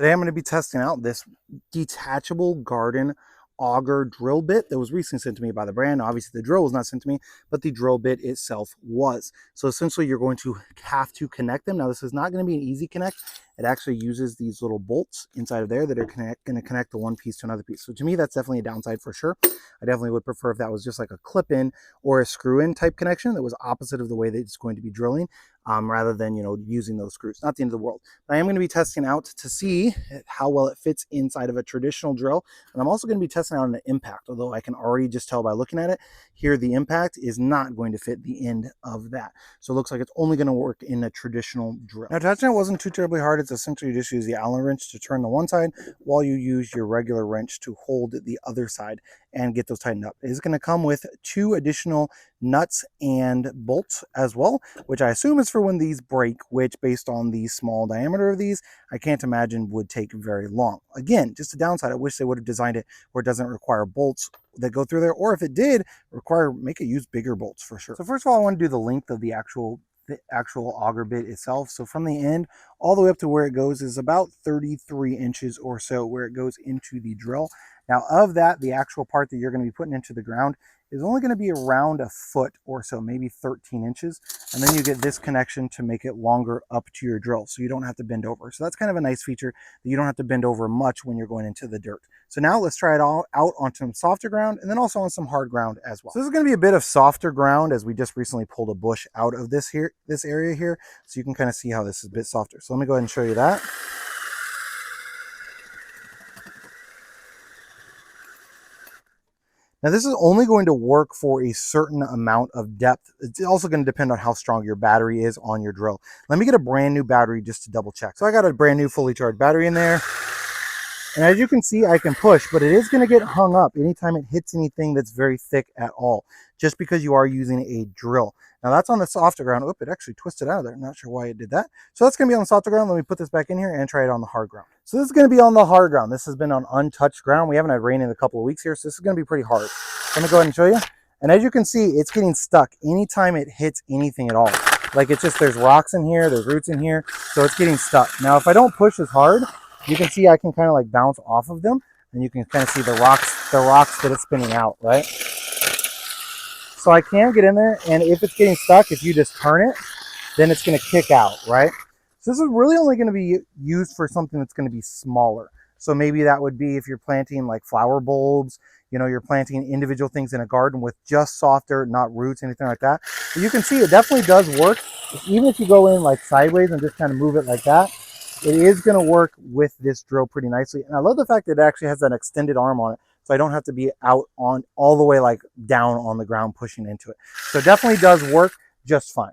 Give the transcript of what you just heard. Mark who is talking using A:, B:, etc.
A: Today I'm going to be testing out this detachable garden auger drill bit that was recently sent to me by the brand. Obviously the drill was not sent to me, but the drill bit itself was. So essentially you're going to have to connect them. Now this is not going to be an easy connect. It actually uses these little bolts inside of there that are going to connect the one piece to another piece. So to me, that's definitely a downside for sure. I definitely would prefer if that was just like a clip-in or a screw-in type connection that was opposite of the way that it's going to be drilling, rather than, using those screws. Not the end of the world. But I am going to be testing out to see how well it fits inside of a traditional drill. And I'm also going to be testing out an impact, although I can already just tell by looking at it here, the impact is not going to fit the end of that. So it looks like it's only going to work in a traditional drill. Now, attaching it wasn't too terribly hard. It's essentially just use the Allen wrench to turn the one side while you use your regular wrench to hold the other side and get those tightened up. It is going to come with 2 additional nuts and bolts as well, which I assume is for when these break, which based on the small diameter of these, I can't imagine would take very long. Again, just a downside, I wish they would have designed it where it doesn't require bolts that go through there, or if it did require, make it use bigger bolts for sure. So first of all, I want to do the length of the actual auger bit itself. So from the end all the way up to where it goes is about 33 inches or so where it goes into the drill. Now of that, the actual part that you're going to be putting into the ground is only going to be around a foot or so, maybe 13 inches. And then you get this connection to make it longer up to your drill, so you don't have to bend over. So that's kind of a nice feature, that you don't have to bend over much when you're going into the dirt. So now let's try it all out on some softer ground and then also on some hard ground as well. So this is going to be a bit of softer ground, as we just recently pulled a bush out of this area here. So you can kind of see how this is a bit softer. So let me go ahead and show you that. Now this is only going to work for a certain amount of depth. It's also going to depend on how strong your battery is on your drill. Let me get a brand new battery just to double check. So I got a brand new fully charged battery in there. And as you can see, I can push, but it is going to get hung up anytime it hits anything that's very thick at all, just because you are using a drill. Now that's on the softer ground. Oop, it actually twisted out of there. I'm not sure why it did that. So that's going to be on the softer ground. Let me put this back in here and try it on the hard ground. So this is going to be on the hard ground. This has been on untouched ground. We haven't had rain in a couple of weeks here, so this is going to be pretty hard. So let me go ahead and show you. And as you can see, it's getting stuck anytime it hits anything at all. Like it's just, there's rocks in here, there's roots in here, so it's getting stuck. Now if I don't push as hard, you can see I can kind of like bounce off of them, and you can kind of see the rocks that it's spinning out, right? So I can get in there, and if it's getting stuck, if you just turn it, then it's going to kick out, right? So this is really only going to be used for something that's going to be smaller. So maybe that would be if you're planting like flower bulbs, you're planting individual things in a garden with just softer, not roots, anything like that. But you can see it definitely does work. Even if you go in like sideways and just kind of move it like that, it is going to work with this drill pretty nicely. And I love the fact that it actually has an extended arm on it, so I don't have to be out on all the way like down on the ground pushing into it. So it definitely does work just fine.